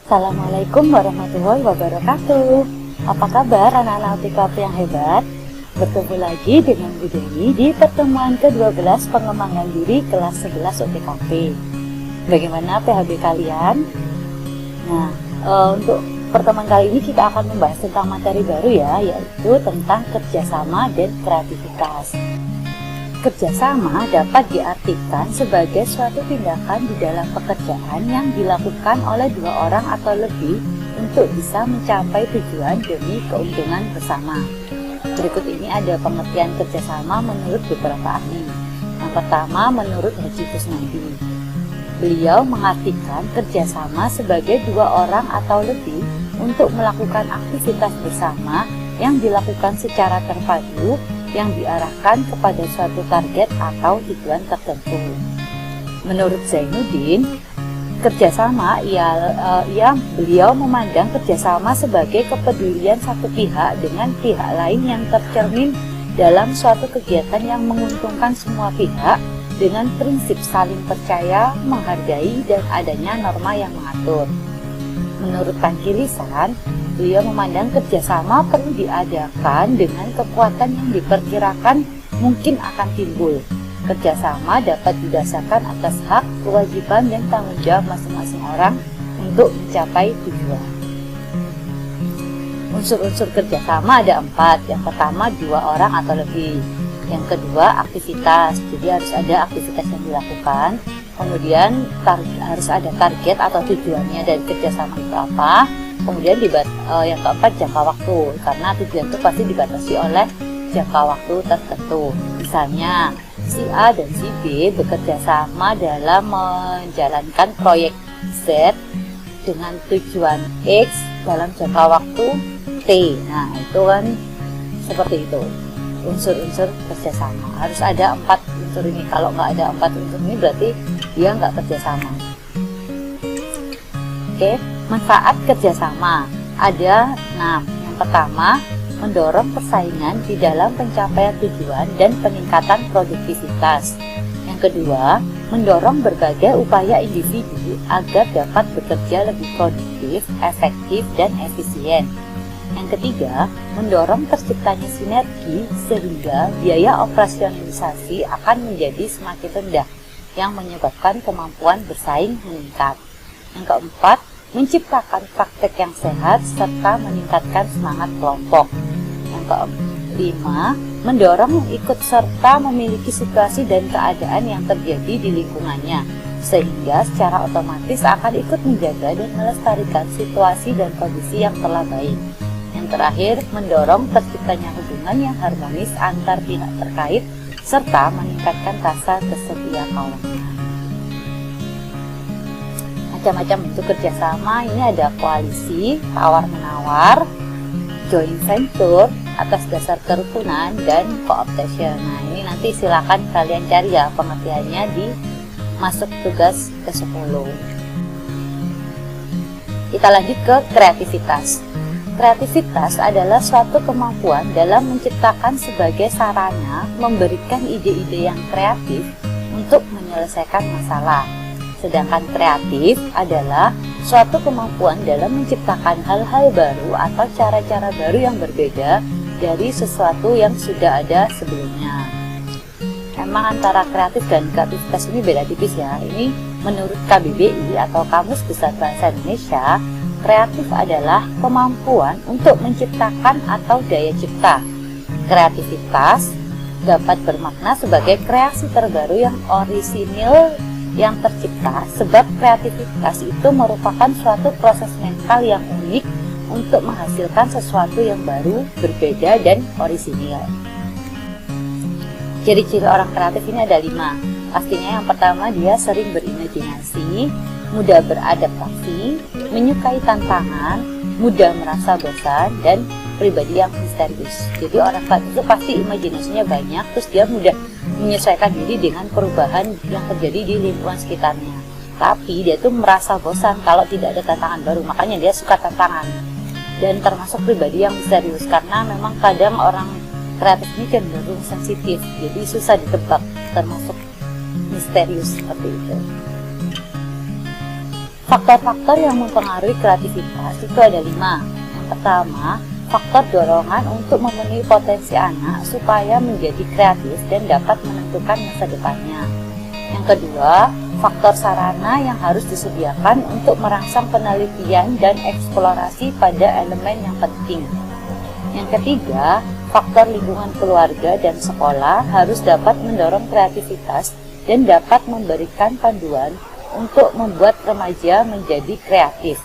Assalamualaikum warahmatullahi wabarakatuh. Apa kabar anak-anak OTKP yang hebat? Bertemu lagi dengan Bu Dewi di pertemuan ke-12 pengembangan diri kelas 11 OTKP. Bagaimana PHB kalian? Nah, untuk pertemuan kali ini kita akan membahas tentang materi baru ya, yaitu tentang kerjasama dan kreativitas. Kerjasama dapat diartikan sebagai suatu tindakan di dalam pekerjaan yang dilakukan oleh dua orang atau lebih untuk bisa mencapai tujuan demi keuntungan bersama. Berikut ini ada pengertian kerjasama menurut beberapa ahli. Yang pertama, menurut Haji Kusnadi. Beliau mengartikan kerjasama sebagai dua orang atau lebih untuk melakukan aktivitas bersama yang dilakukan secara terpadu yang diarahkan kepada suatu target atau tujuan tertentu. Menurut Zainuddin, kerjasama beliau memandang kerjasama sebagai kepedulian satu pihak dengan pihak lain yang tercermin dalam suatu kegiatan yang menguntungkan semua pihak dengan prinsip saling percaya, menghargai, dan adanya norma yang mengatur. Menurut Tangki Lisan, beliau memandang kerjasama perlu diadakan dengan kekuatan yang diperkirakan mungkin akan timbul. Kerjasama dapat didasarkan atas hak, kewajiban, dan tanggung jawab masing-masing orang untuk mencapai tujuan. Unsur-unsur kerjasama ada 4. Yang pertama, 2 orang atau lebih. Yang kedua, aktivitas. Jadi harus ada aktivitas yang dilakukan. Kemudian harus ada target atau tujuannya dari kerjasama itu apa. Kemudian yang keempat, jangka waktu, karena tujuan itu pasti dibatasi oleh jangka waktu tertentu. Misalnya si A dan si B bekerja sama dalam menjalankan proyek Z dengan tujuan X dalam jangka waktu T. Nah, itu kan seperti itu. Unsur-unsur kerjasama harus ada 4 unsur ini. Kalau nggak ada 4 unsur ini berarti dia nggak kerjasama. Oke, manfaat kerjasama ada 6. Yang pertama, mendorong persaingan di dalam pencapaian tujuan dan peningkatan produktivitas. Yang kedua, mendorong berbagai upaya individu agar dapat bekerja lebih produktif, efektif, dan efisien. Yang ketiga, mendorong terciptanya sinergi sehingga biaya operasionalisasi akan menjadi semakin rendah yang menyebabkan kemampuan bersaing meningkat. Yang keempat, menciptakan praktek yang sehat serta meningkatkan semangat kelompok. Yang kelima, mendorong ikut serta memiliki situasi dan keadaan yang terjadi di lingkungannya sehingga secara otomatis akan ikut menjaga dan melestarikan situasi dan kondisi yang telah baik. Yang terakhir, mendorong terciptanya hubungan yang harmonis antar pihak terkait serta meningkatkan rasa kesetia kawanan. Macam-macam bentuk kerjasama ini ada koalisi, tawar-menawar, joint venture atas dasar kerukunan, dan cooptation. Nah, ini nanti silakan kalian cari ya pengertiannya di masuk tugas ke-10. Kita lanjut ke kreativitas. Kreativitas adalah suatu kemampuan dalam menciptakan sebagai sarana memberikan ide-ide yang kreatif untuk menyelesaikan masalah. Sedangkan kreatif adalah suatu kemampuan dalam menciptakan hal-hal baru atau cara-cara baru yang berbeda dari sesuatu yang sudah ada sebelumnya. Emang antara kreatif dan kreativitas ini beda tipis ya. Ini menurut KBBI atau Kamus Besar Bahasa Indonesia, kreatif adalah kemampuan untuk menciptakan atau daya cipta. Kreativitas dapat bermakna sebagai kreasi terbaru yang orisinil yang tercipta, sebab kreativitas itu merupakan suatu proses mental yang unik untuk menghasilkan sesuatu yang baru, berbeda, dan orisinil. Ciri-ciri orang kreatif ini ada 5. Pastinya yang pertama, dia sering berimajinasi, mudah beradaptasi, menyukai tantangan, mudah merasa bosan, dan pribadi yang misterius. Jadi orang kreatif itu pasti imajinasinya banyak, terus dia mudah menyesuaikan diri dengan perubahan yang terjadi di lingkungan sekitarnya. Tapi dia tuh merasa bosan kalau tidak ada tantangan baru, makanya dia suka tantangan. Dan termasuk pribadi yang misterius, karena memang kadang orang kreatif ini cenderung sensitif, jadi susah ditebak, termasuk misterius seperti itu. Faktor-faktor yang mempengaruhi kreativitas itu ada 5. Yang pertama, faktor dorongan untuk memenuhi potensi anak supaya menjadi kreatif dan dapat menentukan masa depannya. Yang kedua, faktor sarana yang harus disediakan untuk merangsang penelitian dan eksplorasi pada elemen yang penting. Yang ketiga, faktor lingkungan keluarga dan sekolah harus dapat mendorong kreativitas dan dapat memberikan panduan untuk membuat remaja menjadi kreatif.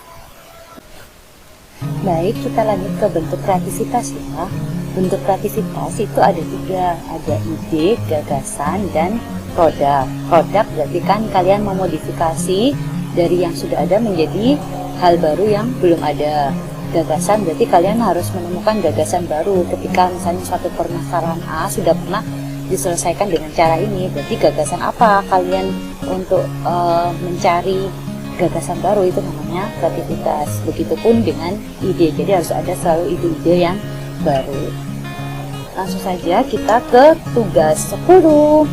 Baik, kita lanjut ke bentuk kreativitas ya. Bentuk kreativitas itu ada 3, ada ide, gagasan, dan produk. Produk berarti kan kalian memodifikasi dari yang sudah ada menjadi hal baru yang belum ada. Gagasan berarti kalian harus menemukan gagasan baru ketika misalnya suatu permasalahan A sudah pernah diselesaikan dengan cara ini, berarti gagasan apa kalian untuk mencari gagasan baru, itu namanya kreativitas. Begitupun dengan ide, jadi harus ada selalu ide-ide yang baru. Langsung saja kita ke tugas 10.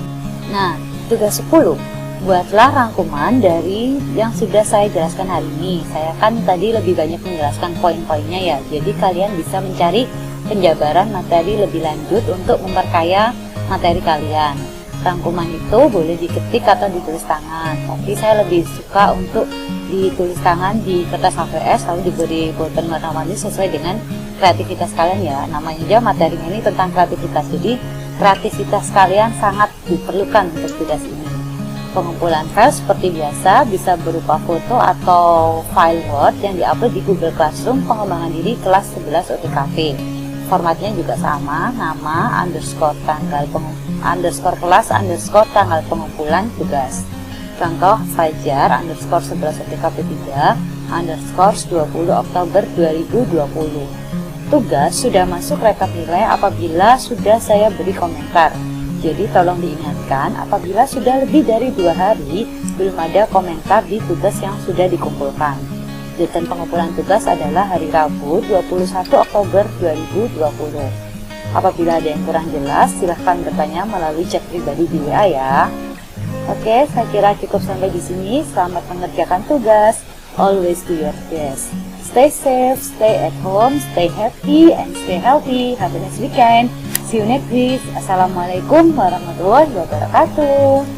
Nah, tugas 10, buatlah rangkuman dari yang sudah saya jelaskan hari ini. Saya kan tadi lebih banyak menjelaskan poin-poinnya ya, jadi kalian bisa mencari penjabaran materi lebih lanjut untuk memperkaya materi kalian. Rangkuman itu boleh diketik atau ditulis tangan, tapi saya lebih suka untuk ditulis tangan di kertas HVS lalu diberi bolpen warna-warni sesuai dengan kreativitas kalian ya. Namanya aja materinya ini tentang kreativitas, jadi kreativitas kalian sangat diperlukan untuk tugas ini. Pengumpulan file seperti biasa bisa berupa foto atau file Word yang diupload di Google Classroom pengembangan diri kelas 11 OTKV. Formatnya juga sama, nama, underscore kelas, underscore tanggal pengumpulan tugas. Contoh, Fajar, underscore 11 OTKP 3, underscore 20 Oktober 2020. Tugas sudah masuk rekap nilai apabila sudah saya beri komentar. Jadi tolong diingatkan apabila sudah lebih dari 2 hari belum ada komentar di tugas yang sudah dikumpulkan. Deadline pengumpulan tugas adalah hari Rabu 21 Oktober 2020. Apabila ada yang kurang jelas, silahkan bertanya melalui chat pribadi di WA ya. Oke, saya kira cukup sampai di sini. Selamat mengerjakan tugas. Always do your best. Stay safe, stay at home, stay happy, and stay healthy. Have a nice weekend. See you next week. Assalamualaikum warahmatullahi wabarakatuh.